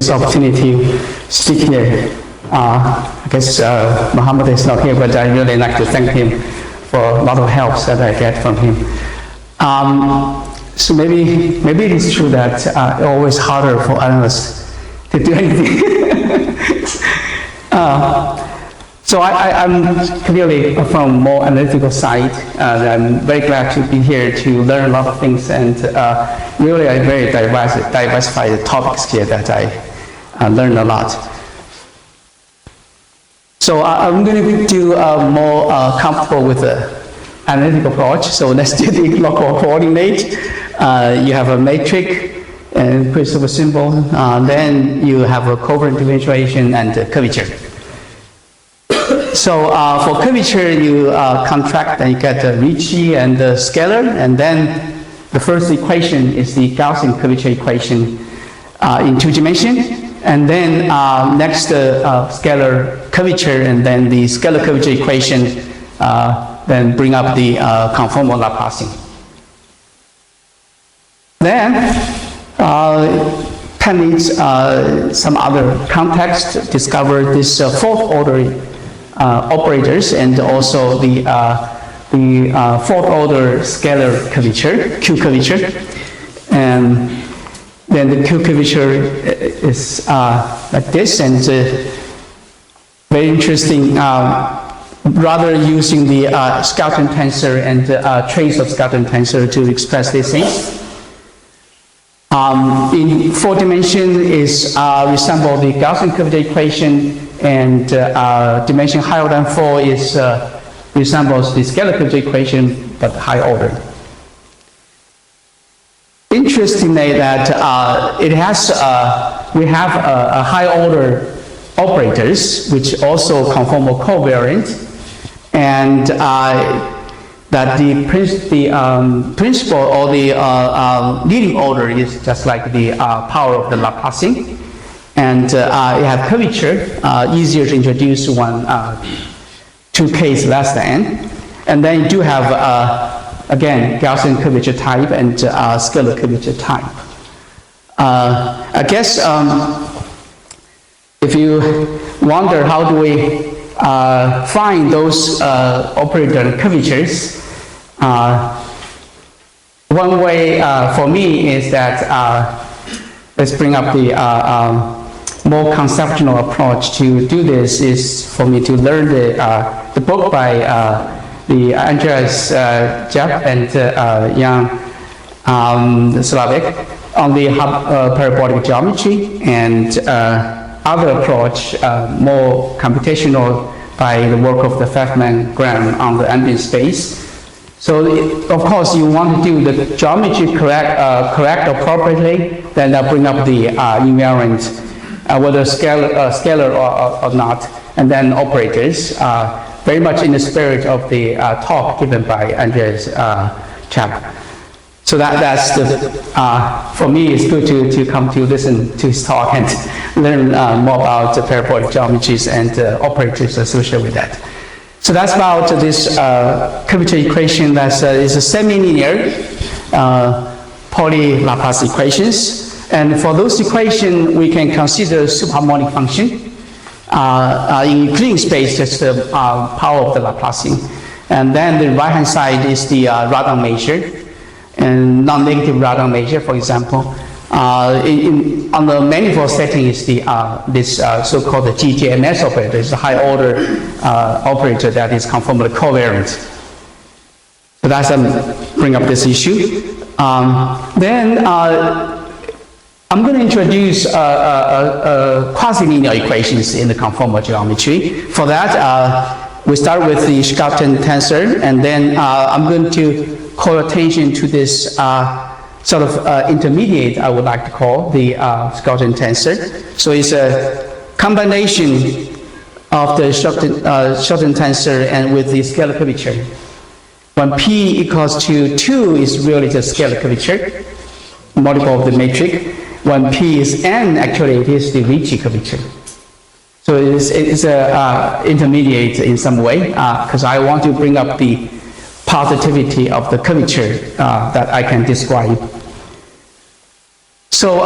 this opportunity to speak here. I guess Mohammed is not here, but I really like to thank him for a lot of help that I get from him. So maybe it is true that it's always harder for analysts to do anything. So I'm clearly from more analytical side. I'm very glad to be here to learn a lot of things, and really I'm very diversified topics here that I learned a lot. So I'm going to do more comfortable with the analytical approach. So let's do the local coordinate. You have a matrix and principal symbol. Then you have a covariant differentiation and curvature. So for curvature, you contract and you get the Ricci and the scalar, and then the first equation is the Gaussian curvature equation in 2 dimensions, and then next scalar curvature, and then the scalar curvature equation, then bring up the conformal Laplacian. Then needs some other context, discover this fourth order operators, and also the fourth order scalar curvature, Q curvature. And then the Q curvature is like this, and very interesting, rather using the Schoen tensor and trace of Schoen tensor to express these things. In 4 dimension is resemble the Gaussian curvature equation, and dimension higher than 4 is resembles the scalar curvature equation but high order. Interestingly, that it has we have a high order operators which also conformal covariant, and that the principal or the leading order is just like the power of the Laplacian, and you have curvature, easier to introduce one 2k is less than, and then you do have again Gaussian curvature type and scalar curvature type. I guess if you wonder how do we find those operator curvatures, one way for me is that let's bring up the more conceptual approach to do this is for me to learn the book by the Andreas Jeff and Jan Slavik on the parabolic geometry, and other approach, more computational, by the work of the Feldman Graham on the ambient space. So of course you want to do the geometry correct appropriately, then bring up the invariant, whether scalar or not, and then operators, very much in the spirit of the talk given by Andreas chap. So that's the, for me it's good to come to listen to his talk and learn more about the parabolic geometries and operators associated with that. So that's about this curvature equation that is a semi-linear poly-Laplace equations. And for those equations, we can consider superharmonic function. In Euclidean space, just the power of the Laplacian. And then the right-hand side is the Radon measure, and non-negative Radon measure, for example. On the manifold setting is the this so-called GGMS operator. It's a high-order operator that is conformally covariant. So that's bring up this issue. Then I'm going to introduce quasi-linear equations in the conformal geometry. For that, we start with the Schoen tensor, and then I'm going to call attention to this sort of intermediate, I would like to call the Schoen tensor. So it's a combination of the Schoen tensor and with the scalar curvature. When P equals to 2 is really the scalar curvature, multiple of the matrix. When P is n, actually it is the Ricci curvature. So it's a intermediate in some way, because I want to bring up the positivity of the curvature that I can describe. So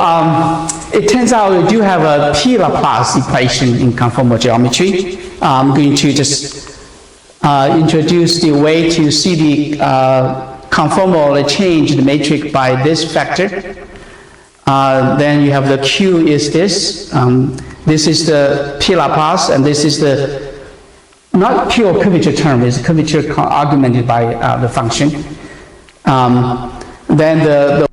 it turns out we do have a P Laplace equation in conformal geometry. I'm going to just introduce the way to see the conformal change the matrix by this factor. Then you have the Q is this. This is the P Laplace, and this is the not pure curvature term, it's curvature argumented by the function. Then the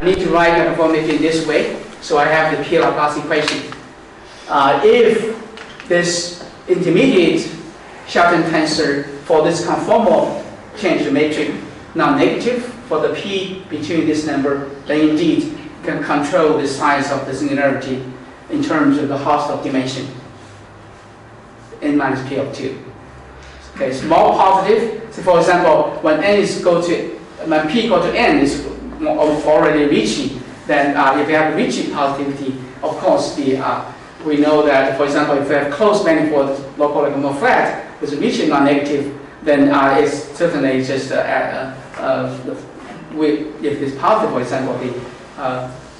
I need to write the conformity in this way. So I have the P Laplace equation. If this intermediate Shelton tensor for this conformal change matrix non-negative for the P between this number, then indeed you can control the size of the singularity in terms of the Hausdorff dimension, n minus P of 2. Okay, it's more positive. So for example, when when P equal to n is already Ricci, then if you have Ricci positivity, of course we know that, for example, if you have closed manifold locally more flat with Ricci non-negative, then it's certainly just if it's positive, for example, the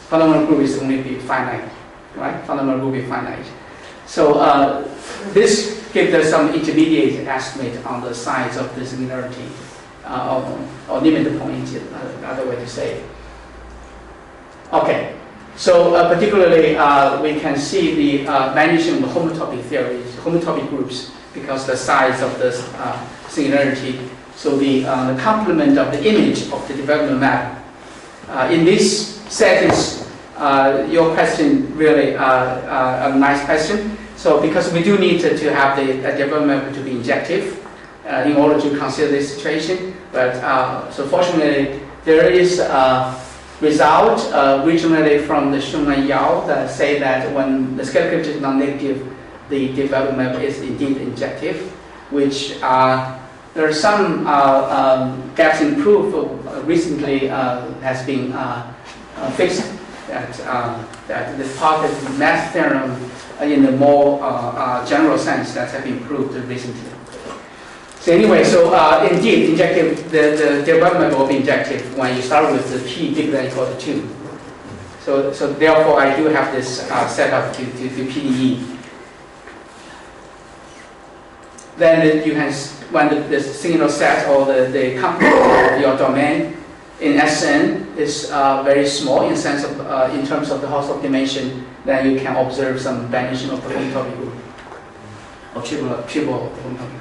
fundamental group is only be finite, right? Fundamental group is finite. So this gives us some intermediate estimate on the size of the singularity, or limit point, another way to say it. Okay, so particularly we can see the magnitude of the homotopy theories, homotopy groups, because the size of the singularity. So the complement of the image of the development map. In this settings, your question really a nice question. So because we do need to have the development map to be injective in order to consider this situation. But so fortunately, there is a result originally from the Schoen-Yau that say that when the scalar curvature is non-negative, the development map is indeed injective, which there are some gaps in proof recently has been fixed that this part of the math theorem in the more general sense that have been proved recently. So anyway, so indeed, injective, the development will be injective when you start with the P bigger than or equal to 2. So therefore, I do have this set up to PDE. Then you can, when the singular set or the complement of your domain in Sn is very small in sense of in terms of the Hausdorff dimension, then you can observe some dimension of the homotopy group or triple homotopy group.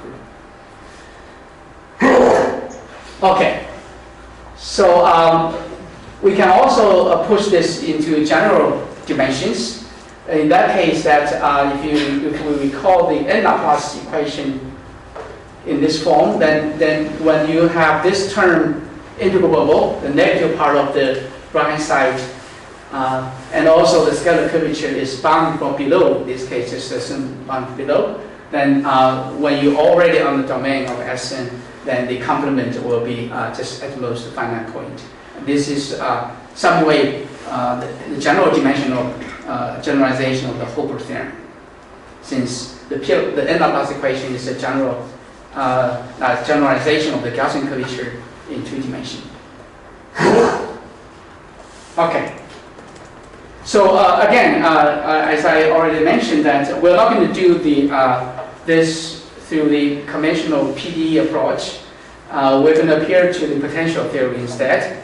Okay, so we can also push this into general dimensions. In that case, that if we recall the n Laplace equation in this form, then when you have this term integrable, the negative part of the right-hand side, and also the scalar curvature is bounded from below. In this case, it's bounded below. Then when you're already on the domain of Sn, then the complement will be just at most a finite point. This is some way the general dimensional generalization of the Hooper theorem, since the n Laplace equation is a general generalization of the Gaussian curvature in 2 dimensions. Okay. So again, as I already mentioned, that we're not going to do this through the conventional PDE approach. We're going to appeal to the potential theory instead.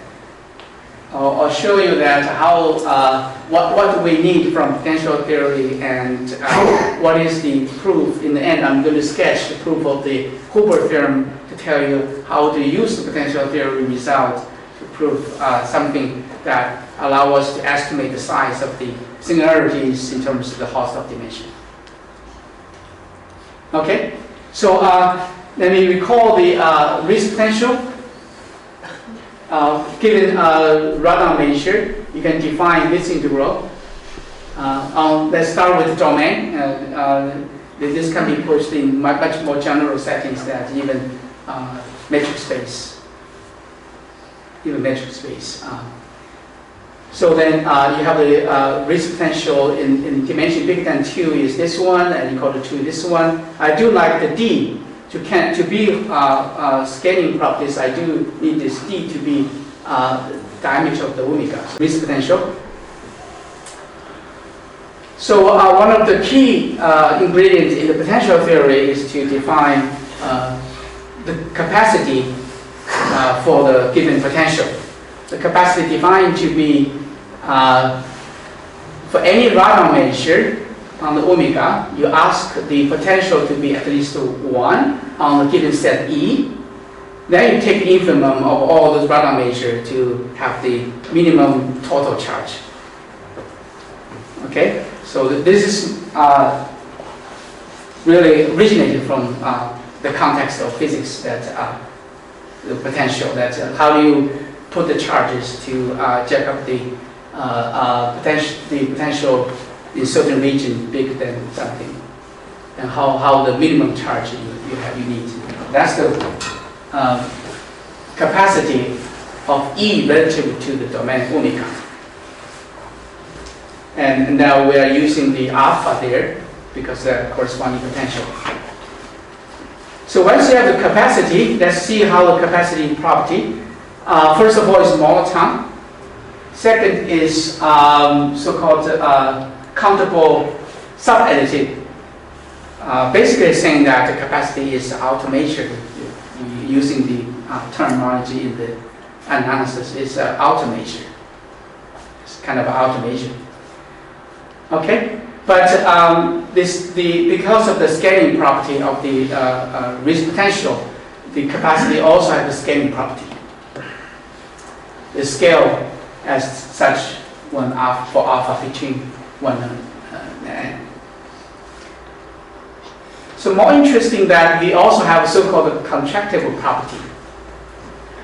I'll show you that how what do we need from potential theory and what is the proof. In the end, I'm going to sketch the proof of the Hooper theorem to tell you how to use the potential theory result to prove something that allow us to estimate the size of the singularities in terms of the Hausdorff dimension. Okay, so let me recall the risk potential. Given a Radon measure, you can define this integral. Let's start with the domain. This can be pushed in much more general settings than even metric space. So then you have the risk potential in dimension bigger than 2 is this one, and equal to 2 this one. I do like the D. To be scaling properties, I do need this D to be diameter of the omega, so risk potential. So one of the key ingredients in the potential theory is to define the capacity for the given potential. The capacity defined to be for any Radon measure on the omega, you ask the potential to be at least 1 on a given set E. Then you take the infimum of all those Radon measures to have the minimum total charge. Okay, so this is really originated from the context of physics, that the potential, that how do you put the charges to jack up the potential in certain region bigger than something, and how the minimum charge you need. That's the capacity of E relative to the domain omega. And now we are using the alpha there because the corresponding potential. So once you have the capacity, let's see how the capacity property. First of all is monotone. Second is so-called countable sub-additive. Basically saying that the capacity is automation. Using the terminology in the analysis, is automation. It's kind of automation. Okay, but because of the scaling property of the risk potential, the capacity also has the scaling property. The scale as such for alpha between 1 and n. So more interesting that we also have a so-called contractible property.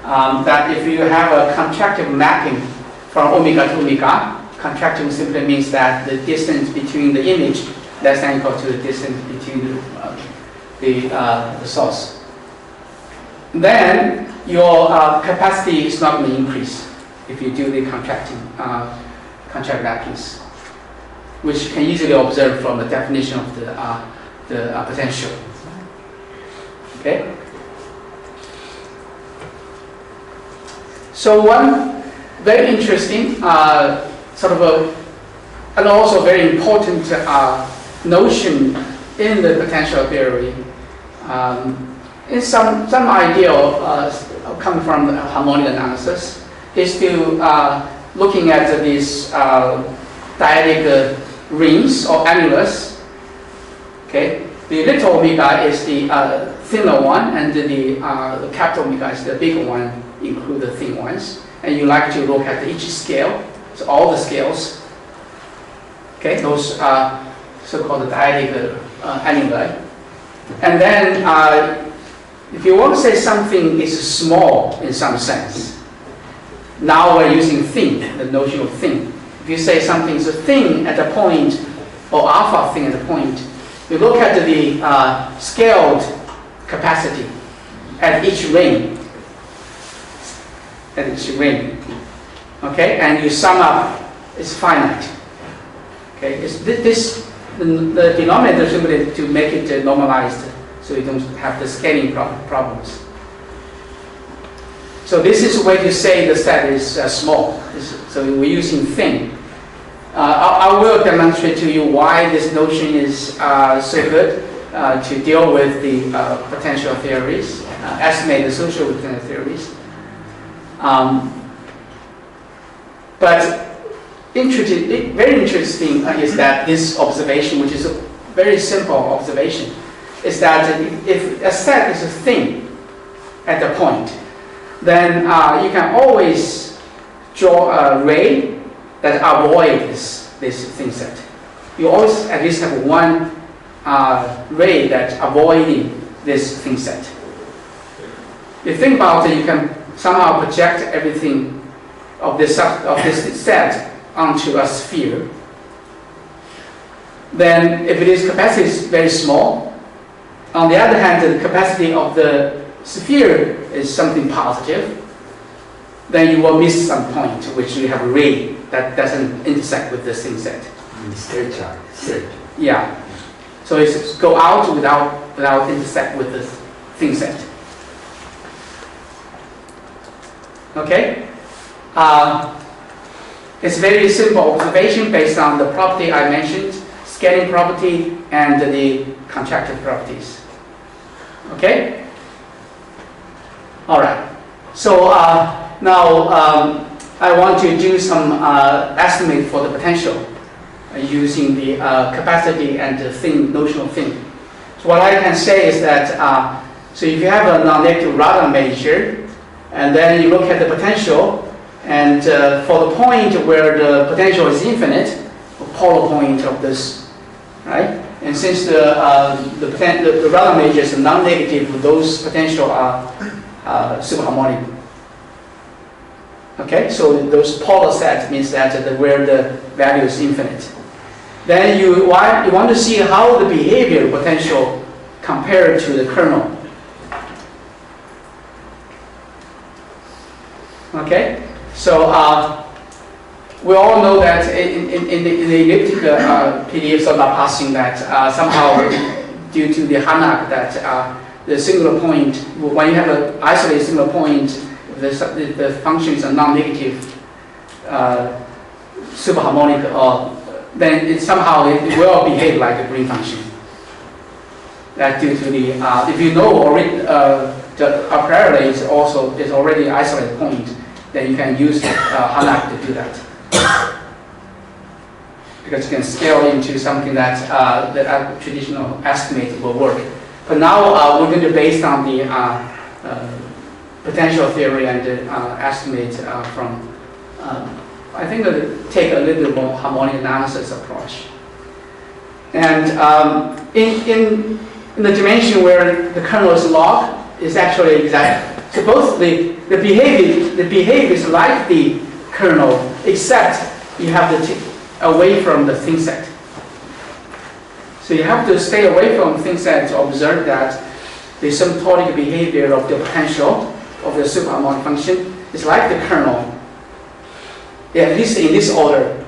That if you have a contractible mapping from omega to omega, contractible simply means that the distance between the image less than equal to the distance between the source. Then your capacity is not going to increase if you do the contract mappings, which can easily observe from the definition of the potential. Okay. So one very interesting and also very important notion in the potential theory is some idea of coming from the harmonic analysis is to looking at these dyadic rings or annulus. Okay, the little omega is the thinner one, and the capital omega is the bigger one, include the thin ones. And you like to look at each scale, so all the scales. Okay, those are so-called dyadic annuli. And then if you want to say something is small in some sense, now we're using thin, the notion of thin. If you say something is thin at a point, or alpha thin at a point, you look at the scaled capacity at each ring. Okay, and you sum up, it's finite. Okay, the denominator simply to make it normalized, so you don't have the scaling problems. So this is a way to say the set is small. So we're using thin. I will demonstrate to you why this notion is so good to deal with the potential theories, estimate the social potential theories. But very interesting is that this observation, which is a very simple observation, is that if a set is a thing at the point, then you can always draw a ray that avoids this thing set. You always at least have one ray that avoiding this thing set. If you think about it, you can somehow project everything of this set onto a sphere. Then if its capacity is very small, on the other hand, the capacity of the sphere is something positive, then you will miss some point which you have a ray that doesn't intersect with this thing set. Straight charge. Yeah. So it's go out without intersect with the thing set. Okay? It's very simple observation based on the property I mentioned, scaling property and the contractive properties. Okay? All right. So now I want to do some estimate for the potential using the capacity and the thing, notional thing. So what I can say is that so if you have a non-negative radon measure, and then you look at the potential, And for the point where the potential is infinite, the polar point of this, right? And since the radar major is non-negative, those potential are superharmonic. Okay, so those polar set means that where the value is infinite. Then you want to see how the behavior potential compared to the kernel. Okay, so we all know that in the elliptic PDFs of Laplacian that somehow due to the Harnack that the singular point, when you have an isolated singular point, the functions are non-negative superharmonic, then it somehow it will behave like a green function. That due to the if you know already the a priori is already isolated point, then you can use Harnack to do that. Because you can scale into something that a traditional estimate will work. But now we're going to base on the potential theory and estimate from, I think take a little bit more harmonic analysis approach. And in the dimension where the kernel is log, is actually exact. So both the behavior is like the kernel, except you have to away from the thin set. So you have to stay away from thin set to observe that the asymptotic behavior of the potential of the superharmonic function is like the kernel. At least in this order,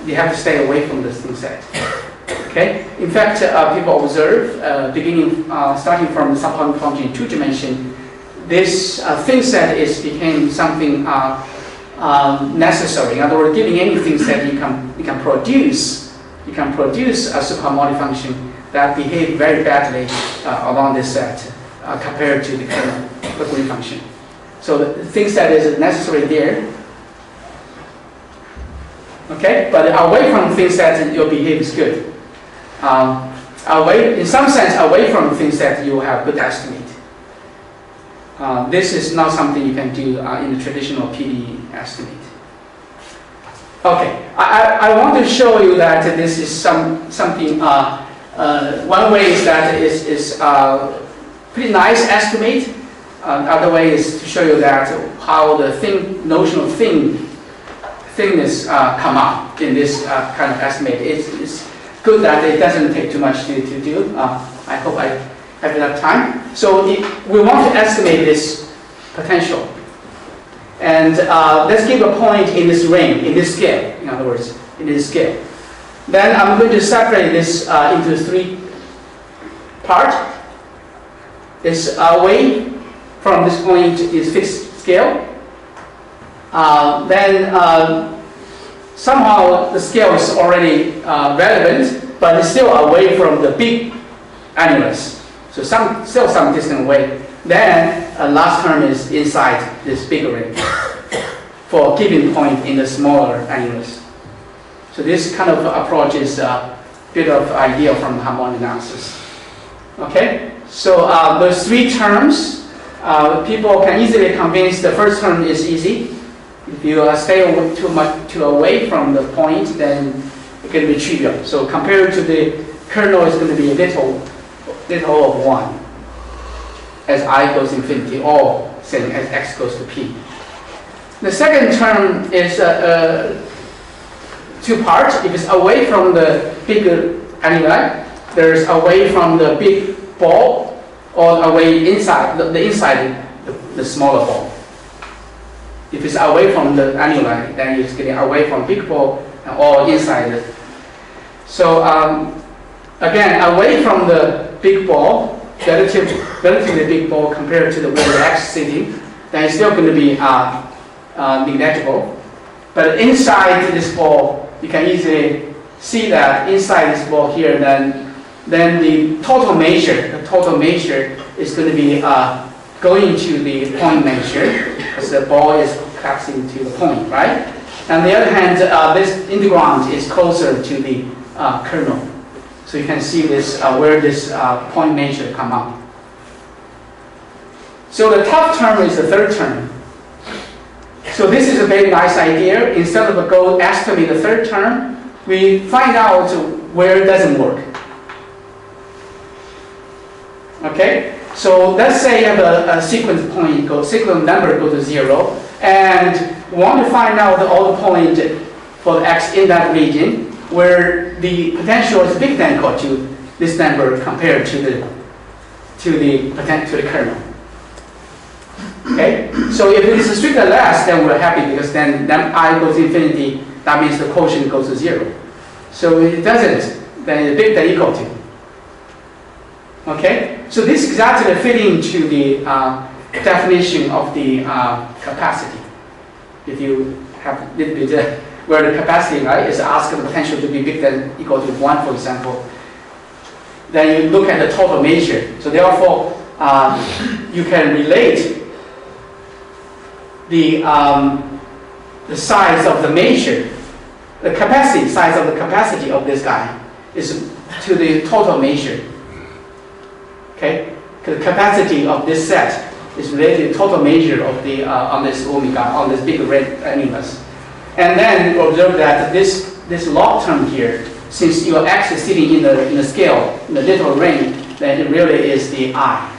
you have to stay away from the thin set. Okay. In fact, people observe starting from the subharmonic function in 2 dimension, this thin set became something necessary. In other words, giving any thin set, you can produce a superharmonic function that behaves very badly along this set compared to the kernel, the green function. So the thin set is necessary there. Okay, but away from thin set, your behavior is good. In some sense, away from thin set, you have good estimate. This is not something you can do in the traditional PD estimate. Okay, I want to show you that this is something. One way is that is pretty nice estimate. Other way is to show you that how the notional thinness come up in this kind of estimate. It's good that it doesn't take too much to do. I hope I have enough time. So we want to estimate this potential. And let's give a point in this range, in this scale, in other words, in this scale. Then I'm going to separate this into 3 parts. It's away from this point is fixed scale. Then somehow the scale is already relevant, but it's still away from the big annulus. So still some distant away. Then last term is inside this bigger range for given point in the smaller annulus. So this kind of approach is a bit of idea from harmonic analysis. Okay, so those 3 terms, people can easily convince the first term is easy. If you stay too away from the point, then it's going to be trivial. So compared to the kernel, it's going to be a little of 1 as I goes infinity, or saying as x goes to p. The second term is 2 parts. If it's away from the bigger annuli, there's away from the big ball, or away inside the inside the smaller ball. If it's away from the annuli, then it's getting away from big ball or inside it. So again, away from the big ball, relatively big ball compared to the where the x sitting, then it's still going to be negligible. But inside this ball, you can easily see that inside this ball here, then the total measure is going to be going to the point measure, because the ball is collapsing to the point, right? On the other hand, this integrand is closer to the kernel. So you can see this where this point measure come up. So the top term is the third term. So this is a very nice idea. Instead of go estimate the third term, we find out where it doesn't work. Okay? So let's say you have a sequence point, sequence number goes to 0, and we want to find out all the points for the x in that region where the potential is bigger than or equal to this number compared to the kernel. Okay? So if it is strictly less, then we're happy because then I goes to infinity, that means the quotient goes to 0. So if it doesn't, then it's bigger than equal to. Okay? So this exactly fits into the definition of the capacity. If you have a little bit where the capacity, right, is asked the potential to be bigger than equal to 1, for example, then you look at the total measure. So therefore, you can relate the size of the measure, the capacity, size of the capacity of this guy is to the total measure. Okay, the capacity of this set is related to the total measure of the on this omega, on this big red animus. And then you observe that this log term here, since your x is sitting in the scale, in the little ring, then it really is the I.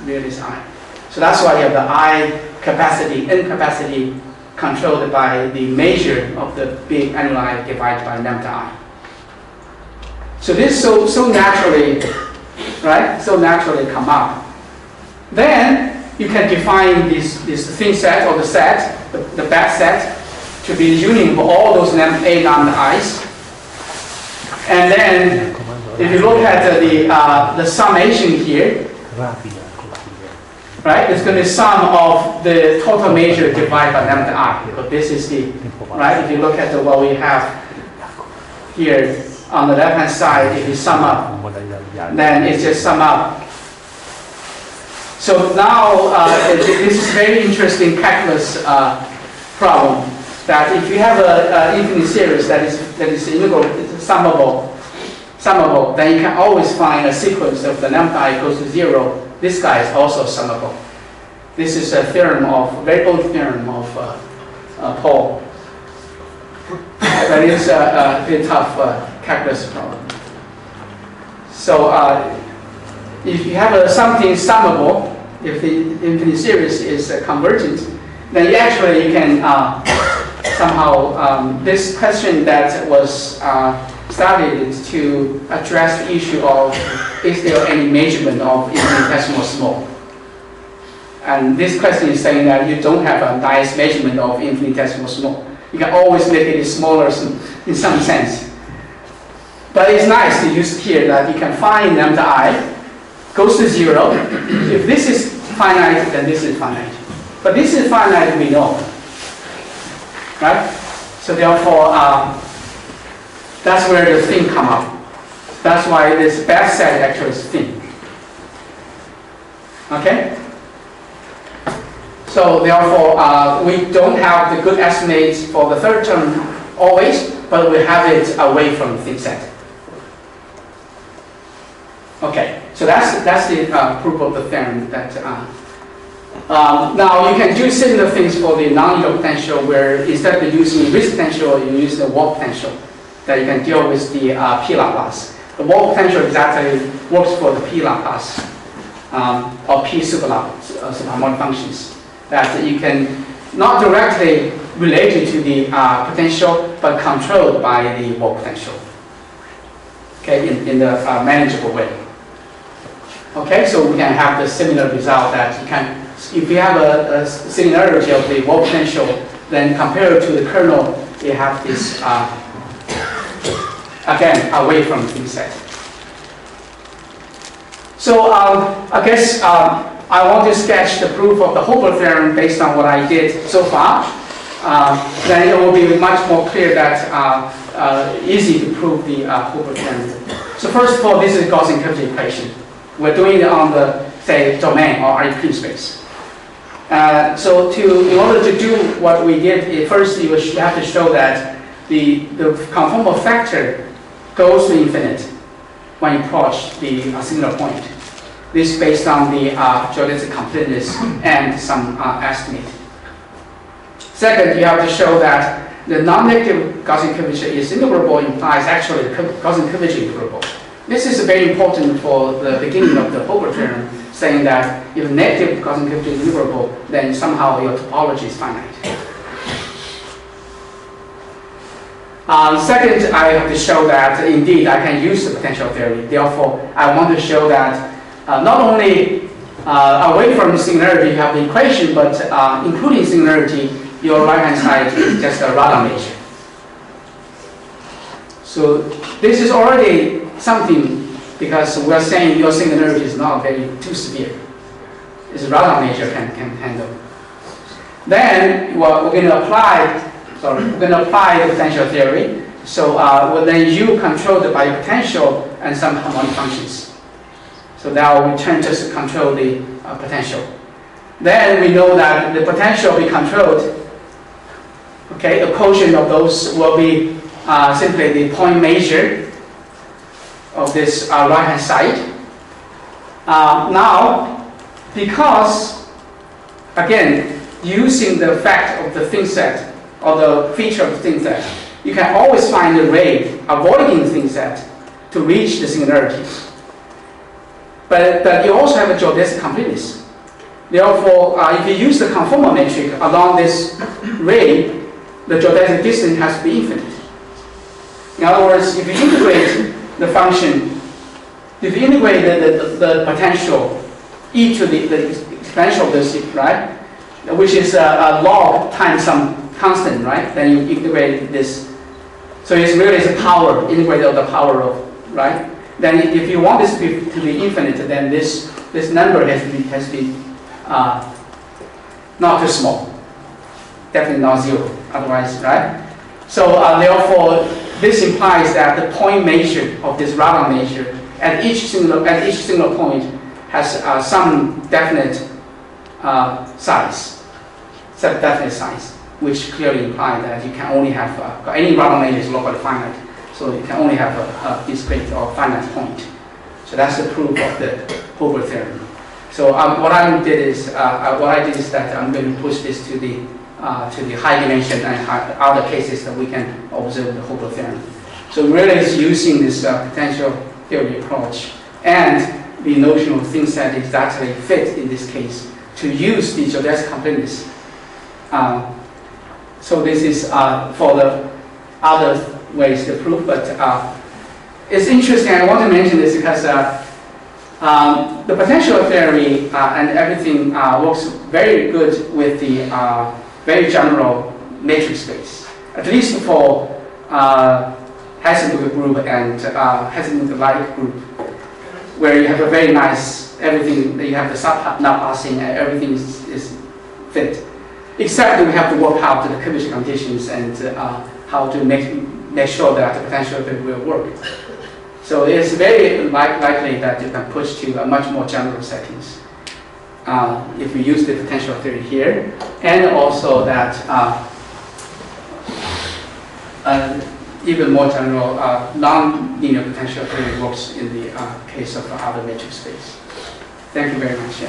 Really is I. So that's why you have the I capacity, n capacity controlled by the measure of the big annuli divided by lambda I. So this so naturally, right? So naturally come up. Then you can define this thin set or the set, the bad set, to be the union for all those A lambda i's. And then if you look at the summation here, right, it's going to be sum of the total measure divided by lambda I. But this is the, right, if you look at what we have here on the left hand side, if you sum up, then it's just sum up. So now this is very interesting calculus problem. That if you have an infinite series that is integral, summable, then you can always find a sequence of the lambda I goes to 0. This guy is also summable. This is a theorem of very old theorem of Paul. That is a very tough calculus problem. So if you have something summable, if the infinite series is convergent, then you can somehow this question that was started to address the issue of is there any measurement of infinitesimal small? And this question is saying that you don't have a nice measurement of infinitesimal small. You can always make it smaller in some sense. But it's nice to use here that you can find lambda I goes to 0. If this is finite, then this is finite. But this is finite, we know. Right? So therefore, that's where the thing come up. That's why this best set actually is thin. Okay? So therefore, we don't have the good estimates for the third term always, but we have it away from thin set. Okay, so that's the proof of the theorem that. Now you can do similar things for the non-zero potential, where instead of using risk potential, you use the Wall potential. That you can deal with the P Laplace. The Wall potential exactly works for the P Laplace or P superharmonic functions. That you can not directly related to the potential, but controlled by the Wall potential. Okay, in the manageable way. Okay, so we can have the similar result that you can, if you have a singularity of the Wall potential, then compared to the kernel, you have this again away from the set. So I guess I want to sketch the proof of the Hopper theorem based on what I did so far. Then it will be much more clear that easy to prove the Hopper theorem. So first of all, this is Gaussian curvature equation. We're doing it on the, say, domain or Euclidean space. So in order to do what we did, first you have to show that the conformal factor goes to infinite when you approach the singular point. This is based on the geodesic completeness and some estimate. Second, you have to show that the non-negative Gaussian curvature is integrable implies actually the Gaussian curvature integrable. This is very important for the beginning of the Hilbert theorem, saying that if negative Gaussian curvature is integrable, then somehow your topology is finite. Second, I have to show that indeed I can use the potential theory. Therefore, I want to show that not only away from the singularity you have the equation, but including singularity, your right-hand side is just a radar measure. So this is already something, because we're saying your singularity is not very too severe. It's a radar measure can handle. Then we're going to apply the potential theory. So then you control the biopotential and some harmonic functions. So now we turn just to control the potential. Then we know that the potential will be controlled. Okay, a quotient of those will be simply the point measure of this right-hand side. Now, because again, using the fact of the thin set or the feature of the thin set, you can always find a way avoiding the thin set to reach the singularities. But you also have a geodesic completeness. Therefore, if you use the conformal metric along this ray, the geodesic distance has to be infinite. In other words, if you integrate the function, if you integrate the potential e to the exponential of this, right, which is a log times some constant, right, then you integrate this. So it's really a power, integrated of the power of, right? Then if you want this to be infinite, then this number has to be not too small, definitely not zero. Otherwise, right? So therefore, this implies that the point measure of this radar measure at each single point has some definite size, which clearly implies that you can only have any radar measure is locally finite. So you can only have a discrete or finite point. So that's the proof of the Hilbert theorem. So what I did is that I'm going to push this to the high dimension and other cases that we can observe the Hilbert theorem. So really it's using this potential theory approach and the notion of thin set exactly fit in this case to use the geodesic completeness. So this is for the other ways to prove, but it's interesting. I want to mention this because the potential theory and everything works very good with the very general matrix space, at least for Heisenberg group and Heisenberg-like group, where you have a very nice everything. You have the subpassing and everything is fit, except that we have to work out the curvature conditions and how to make sure that the potential theory will work. So it's very likely that you can push to a much more general settings if we use the potential theory here, and also that even more general non-linear potential theory works in the case of other matrix space. Thank you very much.